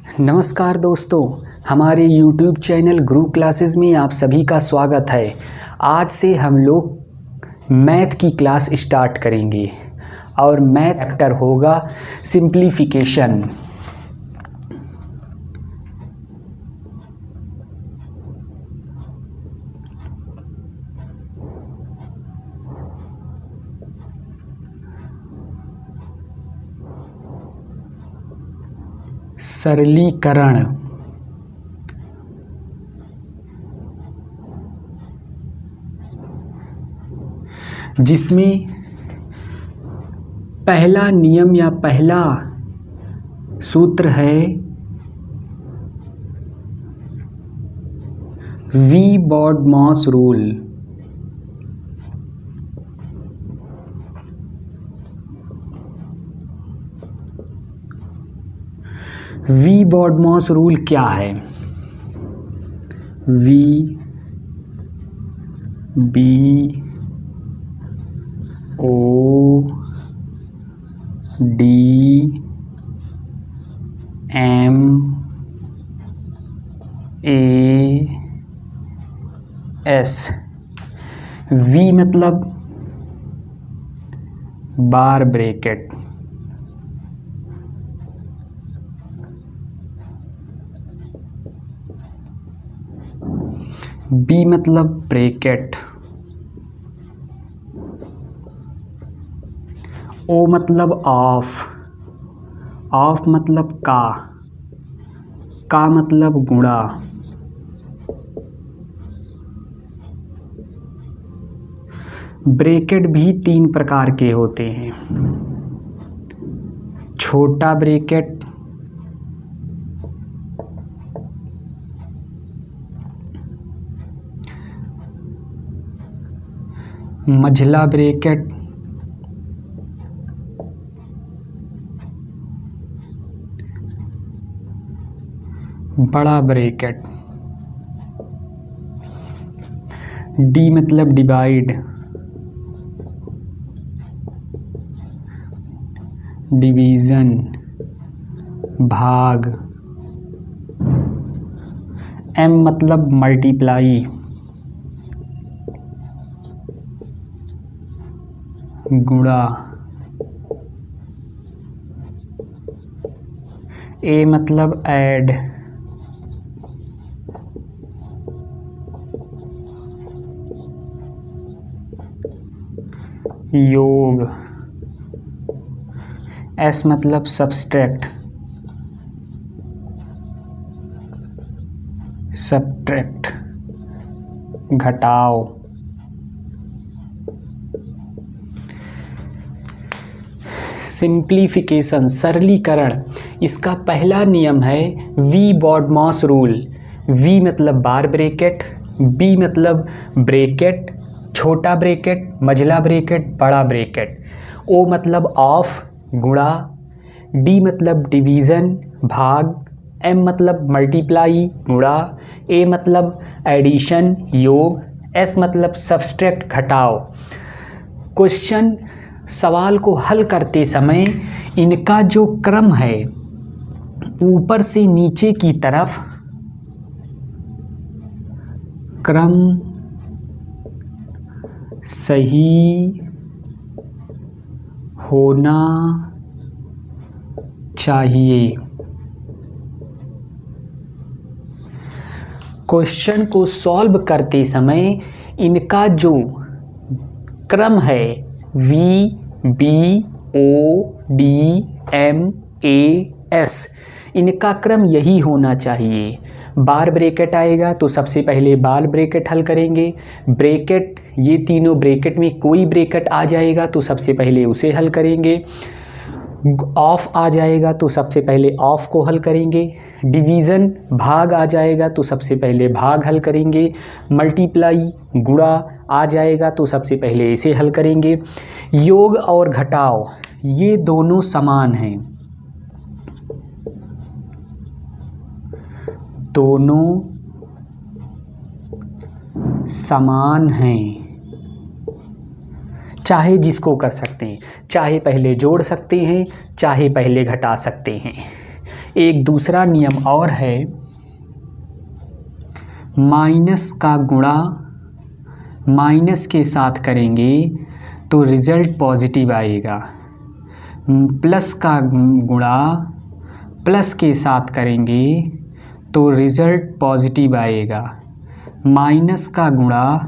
नमस्कार दोस्तों, हमारे YouTube चैनल गुरु क्लासेस में आप सभी का स्वागत है। आज से हम लोग मैथ की क्लास स्टार्ट करेंगे और मैथ चैप्टर होगा सिंप्लीफिकेशन। सरलीकरण। जिसमें पहला नियम या पहला सूत्र है V BODMAS rule. V BODMAS rule क्या है? V B O D M A S. V मतलब बार ब्रैकेट, बी मतलब ब्रैकेट, ओ मतलब ऑफ, ऑफ मतलब का मतलब गुणा, ब्रैकेट भी तीन प्रकार के होते हैं। छोटा ब्रैकेट, मझला ब्रैकेट, बड़ा ब्रैकेट। डी मतलब डिवाइड, डिवीज़न, भाग। एम मतलब मल्टीप्लाई, गुणा। ए मतलब ऐड, योग। एस मतलब सब्सट्रैक्ट, सब्ट्रैक्ट, घटाओ। सिंप्लीफिकेशन, सरलीकरण, इसका पहला नियम है वी बॉडमॉस रूल। वी मतलब बार ब्रैकेट, बी मतलब ब्रैकेट, छोटा ब्रैकेट, मझला ब्रैकेट, बड़ा ब्रैकेट। ओ मतलब ऑफ, गुणा। डी मतलब डिवीज़न, भाग। एम मतलब मल्टीप्लाई, गुणा। ए मतलब एडिशन, योग। एस मतलब सब्सट्रैक्ट, घटाओ। क्वेश्चन, सवाल को हल करते समय इनका जो क्रम है ऊपर से नीचे की तरफ क्रम सही होना चाहिए। क्वेश्चन को सॉल्व करते समय इनका जो क्रम है V B O D M A S, इनका क्रम यही होना चाहिए। बार ब्रैकेट आएगा तो सबसे पहले बार ब्रैकेट हल करेंगे। ब्रैकेट, ये तीनों ब्रैकेट में कोई ब्रैकेट आ जाएगा तो सबसे पहले उसे हल करेंगे। ऑफ आ जाएगा तो सबसे पहले ऑफ को हल करेंगे। डिवीज़न, भाग आ जाएगा तो सबसे पहले भाग हल करेंगे। मल्टीप्लाई, गुणा आ जाएगा तो सबसे पहले इसे हल करेंगे। योग और घटाव ये दोनों समान हैं, दोनों समान हैं। चाहे जिसको कर सकते हैं, चाहे पहले जोड़ सकते हैं, चाहे पहले घटा सकते हैं। एक दूसरा नियम और है, माइनस का गुणा माइनस के साथ करेंगे तो रिज़ल्ट पॉजिटिव आएगा, प्लस का गुणा प्लस के साथ करेंगे तो रिज़ल्ट पॉजिटिव आएगा, माइनस का गुणा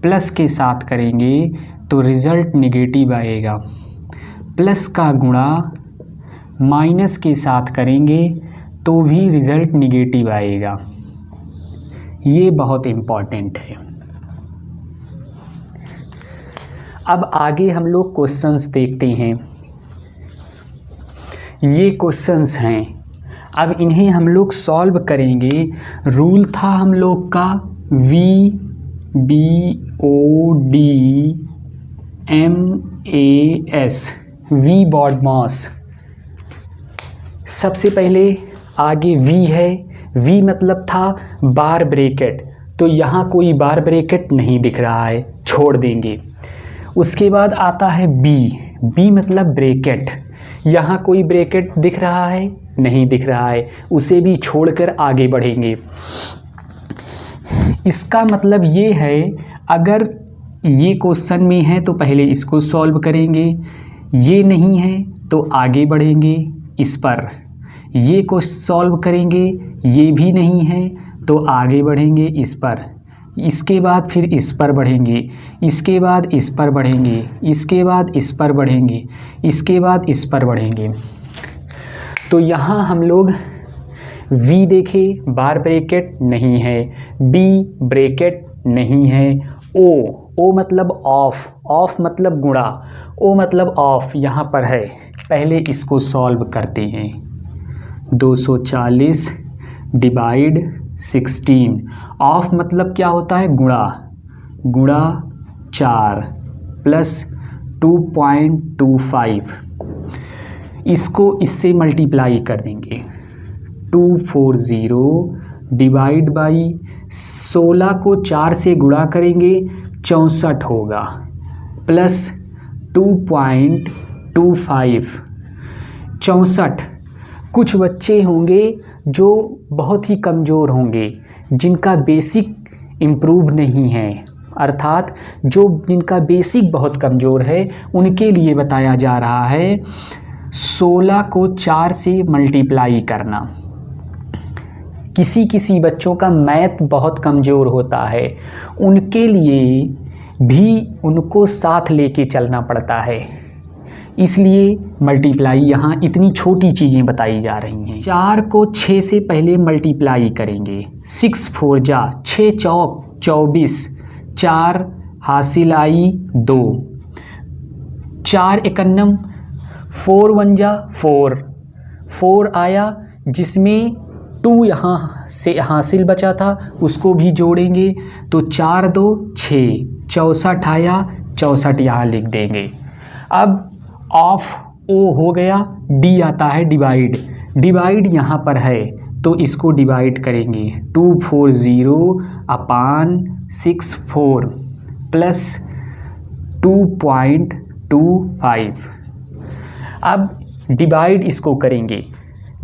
प्लस के साथ करेंगे तो रिज़ल्ट नेगेटिव आएगा, प्लस का गुणा माइनस के साथ करेंगे तो भी रिज़ल्ट नेगेटिव आएगा। ये बहुत इम्पॉर्टेंट है। अब आगे हम लोग क्वेश्चंस देखते हैं। ये क्वेश्चंस हैं, अब इन्हें हम लोग सॉल्व करेंगे। रूल था हम लोग का VBODMAS, वी BODMAS। सबसे पहले आगे V है, V मतलब था बार ब्रैकेट, तो यहाँ कोई बार ब्रैकेट नहीं दिख रहा है, छोड़ देंगे। उसके बाद आता है B मतलब ब्रैकेट, यहाँ कोई ब्रैकेट दिख रहा है, नहीं दिख रहा है, उसे भी छोड़कर आगे बढ़ेंगे। इसका मतलब ये है, अगर ये क्वेश्चन में है तो पहले इसको सॉल्व करेंगे, ये नहीं है तो आगे बढ़ेंगे इस पर, ये को सॉल्व करेंगे, ये भी नहीं है तो आगे बढ़ेंगे इस पर, इसके बाद फिर इस पर बढ़ेंगे, इसके बाद इस पर बढ़ेंगे, इसके बाद इस पर बढ़ेंगे, इसके बाद इस पर बढ़ेंगे। तो यहाँ हम लोग V देखे, बार ब्रैकेट नहीं है, B ब्रैकेट नहीं है, O मतलब ऑफ मतलब गुणा, O मतलब ऑफ यहाँ पर है। पहले इसको सॉल्व करते हैं। 240 डिवाइड 16, ऑफ मतलब क्या होता है, गुणा 4 प्लस 2.25, इसको इससे मल्टीप्लाई कर देंगे। 240 डिवाइड बाई 16 को 4 से गुणा करेंगे 64 होगा, प्लस 2.25, 64। कुछ बच्चे होंगे जो बहुत ही कमज़ोर होंगे, जिनका बेसिक इम्प्रूव नहीं है, अर्थात जिनका बेसिक बहुत कमज़ोर है, उनके लिए बताया जा रहा है 16 को 4 से मल्टीप्लाई करना। किसी बच्चों का मैथ बहुत कमज़ोर होता है, उनके लिए भी उनको साथ लेके चलना पड़ता है, इसलिए मल्टीप्लाई यहाँ इतनी छोटी चीज़ें बताई जा रही हैं। 4 को 6 से पहले मल्टीप्लाई करेंगे, 6 4 जा 6 चौक 24, 4 हासिल आई 2, 4 51, 4 1 जा 4 आया, जिसमें 2 यहाँ से हासिल बचा था, उसको भी जोड़ेंगे तो 4 2 6, 64 आया, 64 यहाँ लिख देंगे। अब ऑफ O हो गया, D आता है डिवाइड यहाँ पर है तो इसको डिवाइड करेंगे, 240/64 प्लस 2.25। अब डिवाइड इसको करेंगे,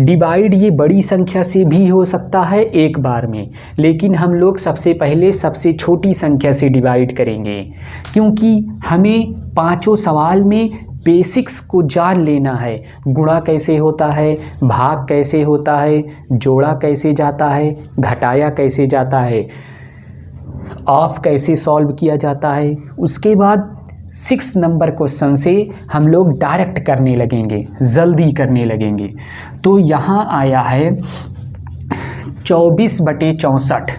डिवाइड ये बड़ी संख्या से भी हो सकता है एक बार में, लेकिन हम लोग सबसे पहले सबसे छोटी संख्या से डिवाइड करेंगे, क्योंकि हमें पांचों सवाल में बेसिक्स को जान लेना है। गुणा कैसे होता है, भाग कैसे होता है, जोड़ा कैसे जाता है, घटाया कैसे जाता है, ऑफ कैसे सॉल्व किया जाता है। उसके बाद 6 नंबर क्वेश्चन से हम लोग डायरेक्ट करने लगेंगे, जल्दी करने लगेंगे। तो यहाँ आया है 24/64,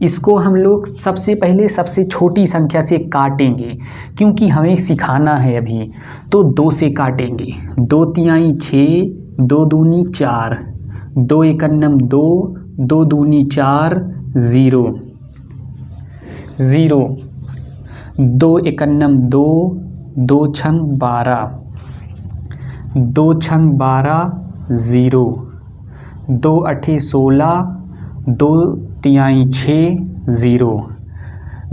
इसको हम लोग सबसे पहले सबसे छोटी संख्या से काटेंगे, क्योंकि हमें सिखाना है अभी। तो 2 से काटेंगे, 2 तिहाई 6, 2 दूनी 4, 2 एकन्नम 2, 2 दूनी 4, 0, 2 एकन्नम 2, 2 छंग 12, 2 छंग 12, 0, 2 अठे 16, 2 तिहाई 6, 0।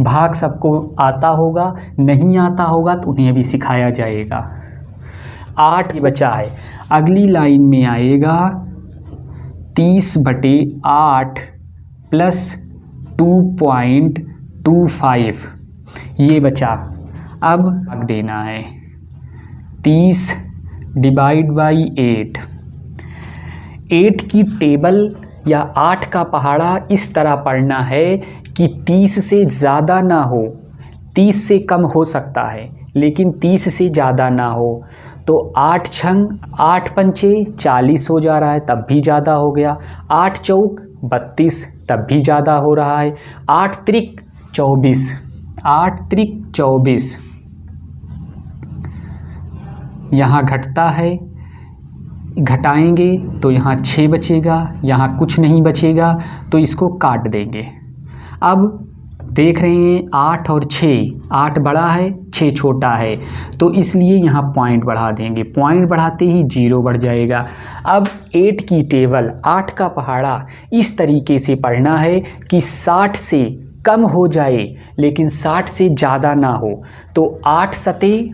भाग सबको आता होगा, नहीं आता होगा तो उन्हें अभी सिखाया जाएगा। 8 बचा है, अगली लाइन में आएगा 30/8 प्लस 2.25 ये बचा। अब भाग देना है 30 डिवाइड बाई 8 की टेबल या 8 का पहाड़ा इस तरह पढ़ना है कि 30 से ज़्यादा ना हो, 30 से कम हो सकता है लेकिन 30 से ज़्यादा ना हो। तो 8 छंग 8 पंचे 40 हो जा रहा है, तब भी ज़्यादा हो गया। 8 चौक 32 तब भी ज़्यादा हो रहा है। 8 त्रिक 24, 8 त्रिक 24 यहाँ घटता है, घटाएंगे तो यहाँ 6 बचेगा, यहाँ कुछ नहीं बचेगा तो इसको काट देंगे। अब देख रहे हैं 8 और 6, 8 बड़ा है 6 छोटा है, तो इसलिए यहाँ पॉइंट बढ़ा देंगे। पॉइंट बढ़ाते ही 0 बढ़ जाएगा। अब 8 की टेबल 8 का पहाड़ा इस तरीके से पढ़ना है कि 60 से कम हो जाए लेकिन 60 से ज़्यादा ना हो। तो 8 सते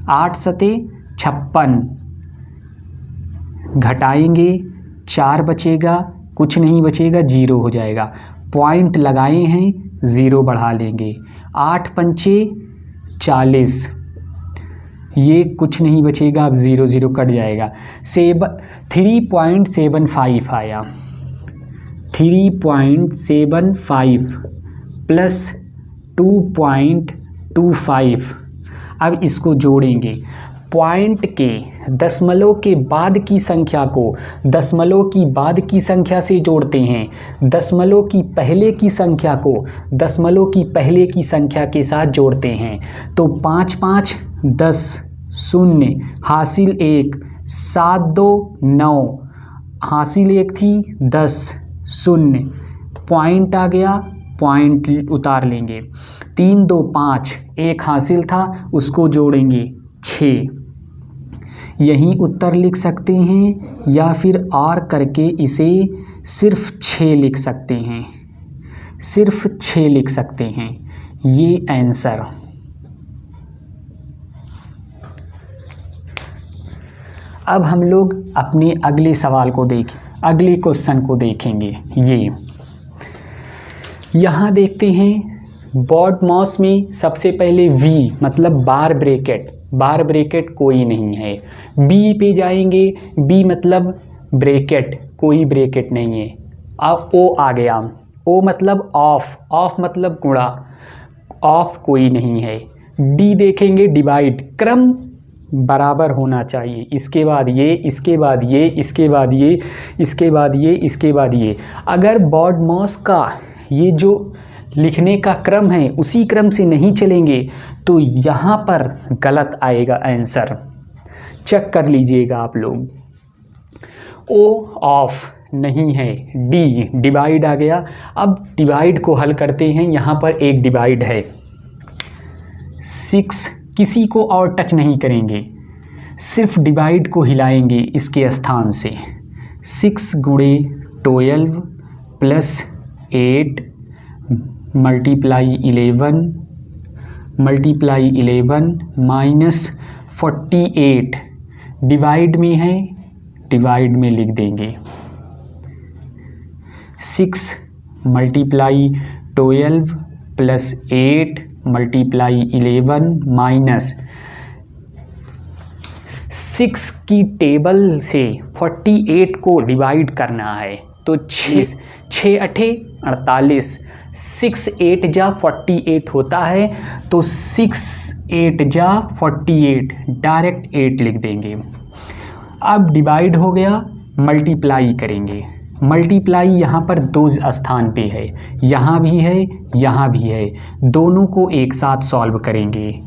56, घटाएंगे 4 बचेगा, कुछ नहीं बचेगा, 0 हो जाएगा। पॉइंट लगाए हैं 0 बढ़ा लेंगे। 8 पंचे 40, ये कुछ नहीं बचेगा, अब 0 0 कट जाएगा। 3.75 आया, 3.75 प्लस 2.25। अब इसको जोड़ेंगे। पॉइंट के दशमलव के बाद की संख्या को दशमलव की बाद की संख्या से जोड़ते हैं, दशमलव की पहले की संख्या को दशमलव की पहले की संख्या के साथ जोड़ते हैं। तो 5 5 10 0 हासिल 1 7 2 9 हासिल 1 थी 10 0 पॉइंट आ गया, पॉइंट उतार लेंगे। 3 2 5 1 हासिल था उसको जोड़ेंगे 6। यही उत्तर लिख सकते हैं या फिर और करके इसे सिर्फ 6 लिख सकते हैं, सिर्फ 6 लिख सकते हैं। ये आंसर। अब हम लोग अपने अगले सवाल को देखें, अगले क्वेश्चन को देखेंगे। ये यहाँ देखते हैं बॉड मॉस में सबसे पहले V मतलब बार ब्रैकेट, बार ब्रैकेट कोई नहीं है। बी पे जाएंगे, बी मतलब ब्रैकेट, कोई ब्रैकेट नहीं है। अब ओ आ गया, ओ मतलब ऑफ, ऑफ मतलब गुणा, ऑफ कोई नहीं है। डी देखेंगे डिवाइड, क्रम बराबर होना चाहिए, इसके बाद ये, इसके बाद ये, इसके बाद ये, इसके बाद ये, इसके बाद ये। अगर बॉड मॉस का ये जो लिखने का क्रम है उसी क्रम से नहीं चलेंगे तो यहाँ पर गलत आएगा आंसर। चेक कर लीजिएगा आप लोग। ओ ऑफ नहीं है, डी डिवाइड आ गया। अब डिवाइड को हल करते हैं। यहाँ पर एक डिवाइड है 6, किसी को और टच नहीं करेंगे, सिर्फ डिवाइड को हिलाएंगे इसके स्थान से। 6 गुणे 12 प्लस 8 मल्टीप्लाई 11 माइनस 48 डिवाइड में है, डिवाइड में लिख देंगे। 6 मल्टीप्लाई 12 प्लस 8 मल्टीप्लाई 11 माइनस 6 की टेबल से 48 को डिवाइड करना है। तो 6 8 48, 6 8 जा 48 होता है, तो 6 8 जा 48 डायरेक्ट 8 लिख देंगे। अब डिवाइड हो गया, मल्टीप्लाई करेंगे। मल्टीप्लाई यहाँ पर 2 स्थान पे है, यहाँ भी है, यहाँ भी है, दोनों को एक साथ सॉल्व करेंगे।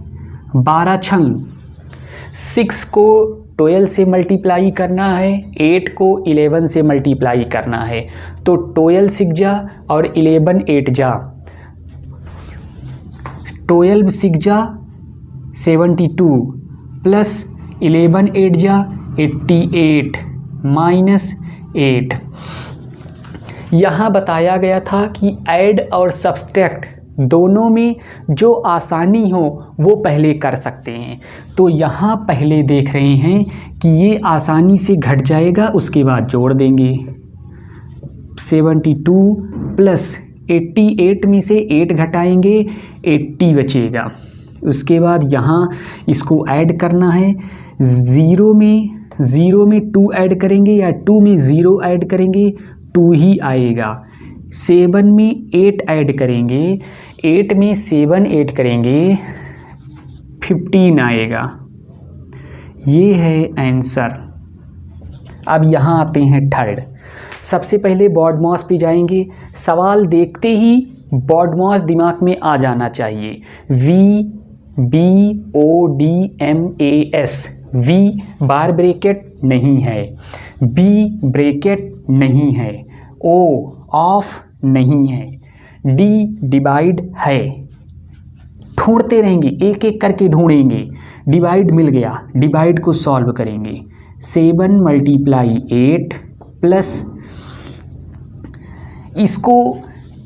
12 छंग 6 को 12 से मल्टीप्लाई करना है, 8 को 11 से मल्टीप्लाई करना है। तो 12 6 जा और 11 8 जा, 12 6 जा 72 प्लस 11 8 जा 88 माइनस 8। यहाँ बताया गया था कि ऐड और सब्सट्रैक्ट दोनों में जो आसानी हो वो पहले कर सकते हैं। तो यहाँ पहले देख रहे हैं कि ये आसानी से घट जाएगा, उसके बाद जोड़ देंगे। 72 प्लस 88 में से 8 घटाएंगे, 80 बचेगा। उसके बाद यहाँ इसको ऐड करना है। 0 में 2 ऐड करेंगे या 2 में 0 ऐड करेंगे, 2 ही आएगा। 7 में 8 ऐड करेंगे, 8 में 7 ऐड करेंगे, 15 आएगा। ये है आंसर। अब यहाँ आते हैं थर्ड। सबसे पहले BODMAS पे जाएंगे। सवाल देखते ही BODMAS दिमाग में आ जाना चाहिए। VBODMAS, V बार ब्रैकेट नहीं है, B ब्रैकेट नहीं है, O ऑफ नहीं है, D डिवाइड है। ढूंढते रहेंगे, एक एक करके ढूंढेंगे। डिवाइड मिल गया, डिवाइड को सॉल्व करेंगे। 7 × 8 प्लस, इसको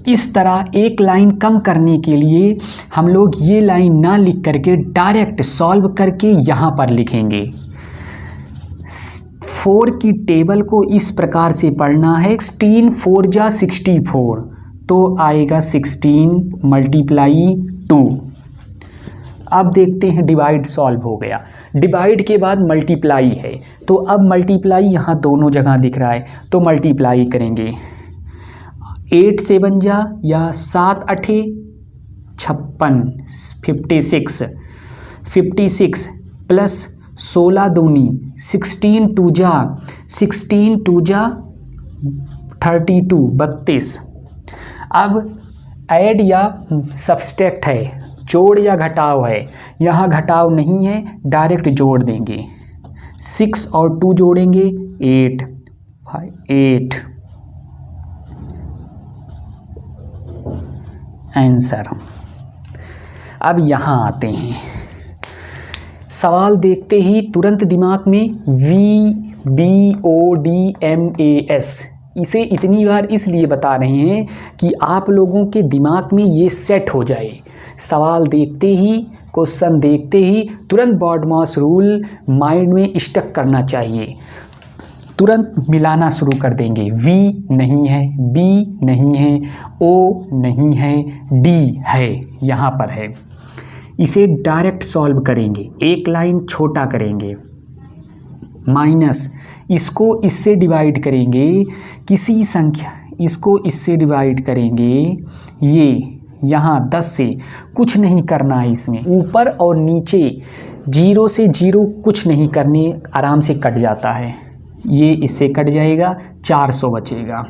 इस तरह एक लाइन कम करने के लिए हम लोग ये लाइन ना लिख करके डायरेक्ट सॉल्व करके यहाँ पर लिखेंगे। 4 की टेबल को इस प्रकार से पढ़ना है। 16 4 जा 64, तो आएगा 16 × 2। अब देखते हैं डिवाइड सॉल्व हो गया। डिवाइड के बाद मल्टीप्लाई है, तो अब मल्टीप्लाई यहाँ दोनों जगह दिख रहा है, तो मल्टीप्लाई करेंगे। 8 7 जा या 7 8 56, 56 प्लस 16 दूनी 16 2 जा 32 32। अब ऐड या सब्सट्रैक्ट है, जोड़ या घटाव है। यहाँ घटाव नहीं है, डायरेक्ट जोड़ देंगे। 6 और 2 जोड़ेंगे 8 आंसर। अब यहाँ आते हैं। सवाल देखते ही तुरंत दिमाग में VBODMAS, इसे इतनी बार इसलिए बता रहे हैं कि आप लोगों के दिमाग में ये सेट हो जाए। सवाल देखते ही, क्वेश्चन देखते ही तुरंत BODMAS रूल माइंड में स्टक करना चाहिए। तुरंत मिलाना शुरू कर देंगे। V नहीं है, B नहीं है, O नहीं है, D है, यहाँ पर है। इसे डायरेक्ट सॉल्व करेंगे, एक लाइन छोटा करेंगे। माइनस, इसको इससे डिवाइड करेंगे, किसी संख्या इसको इससे डिवाइड करेंगे। ये यहाँ 10 से कुछ नहीं करना है, इसमें ऊपर और नीचे 0 से 0 कुछ नहीं करने, आराम से कट जाता है। ये इससे कट जाएगा, 400 बचेगा।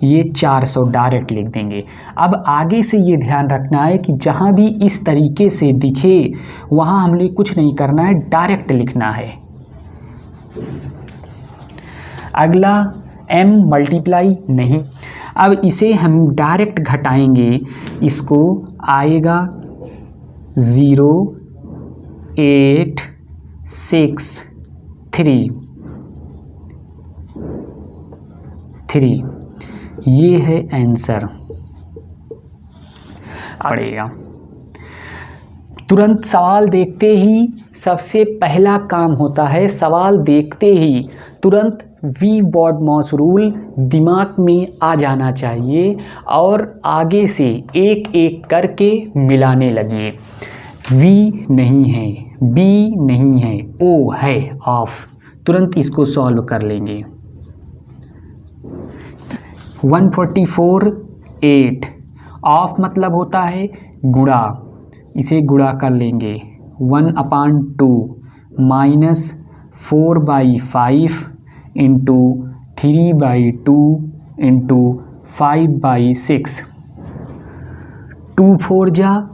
ये 400 डायरेक्ट लिख देंगे। अब आगे से ये ध्यान रखना है कि जहाँ भी इस तरीके से दिखे वहाँ हमने कुछ नहीं करना है, डायरेक्ट लिखना है। अगला M मल्टीप्लाई नहीं। अब इसे हम डायरेक्ट घटाएंगे, इसको आएगा 0 8 6 3। ये है आंसर। पड़ेगा तुरंत सवाल देखते ही सबसे पहला काम होता है, सवाल देखते ही तुरंत VBODMAS रूल दिमाग में आ जाना चाहिए और आगे से एक एक करके मिलाने लगिए। V नहीं है, B नहीं है, O है, ऑफ। तुरंत इसको सॉल्व कर लेंगे। 144 8, ऑफ मतलब होता है गुणा, इसे गुणा कर लेंगे। 1/2 माइनस 4/5 इंटू 3/2 इंटू 5/6, 2 4 जा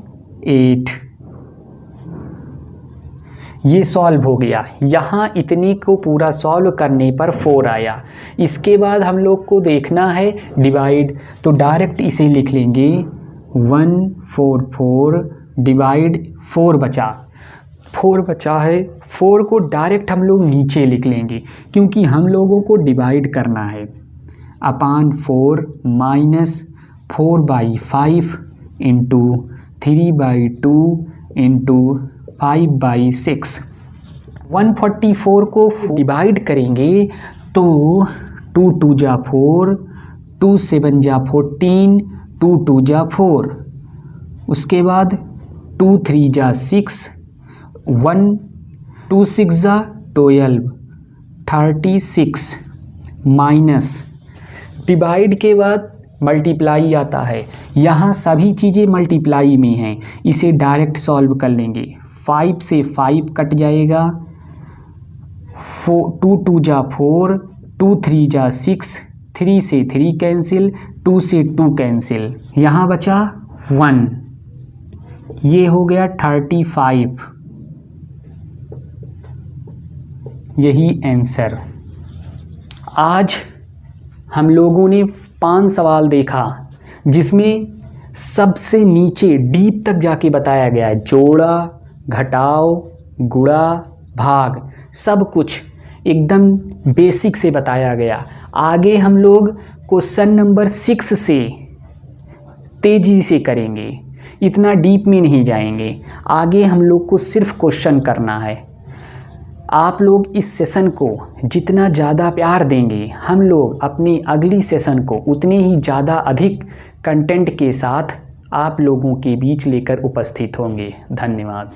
8। ये सॉल्व हो गया। यहाँ इतने को पूरा सॉल्व करने पर 4 आया। इसके बाद हम लोग को देखना है डिवाइड, तो डायरेक्ट इसे लिख लेंगे। 144 डिवाइड 4 बचा, 4 बचा है। 4 को डायरेक्ट हम लोग नीचे लिख लेंगे क्योंकि हम लोगों को डिवाइड करना है। 4 माइनस 4/5 इंटू 3/2 इंटू 5/6। 144 को डिवाइड करेंगे तो 2 2 जा 4, 2 7 जा 14, 2 2 जा 4, उसके बाद 2 3 जा 6, 1 2 6 जा 12, 36 माइनस डिवाइड के बाद मल्टीप्लाई आता है। यहाँ सभी चीज़ें मल्टीप्लाई में हैं, इसे डायरेक्ट सॉल्व कर लेंगे। 5 से 5 कट जाएगा, 2 2 जा 4, 2 3 जा 6, 3 से 3 कैंसिल, 2 से 2 कैंसिल, यहाँ बचा 1, ये हो गया 35। यही आंसर। आज हम लोगों ने 5 सवाल देखा जिसमें सबसे नीचे डीप तक जाके बताया गया है, जोड़ा, घटाओ, गुणा, भाग, सब कुछ एकदम बेसिक से बताया गया। आगे हम लोग क्वेश्चन नंबर 6 से तेज़ी से करेंगे, इतना डीप में नहीं जाएंगे। आगे हम लोग को सिर्फ क्वेश्चन करना है। आप लोग इस सेशन को जितना ज़्यादा प्यार देंगे, हम लोग अपनी अगली सेशन को उतने ही ज़्यादा अधिक कंटेंट के साथ आप लोगों के बीच लेकर उपस्थित होंगे। धन्यवाद।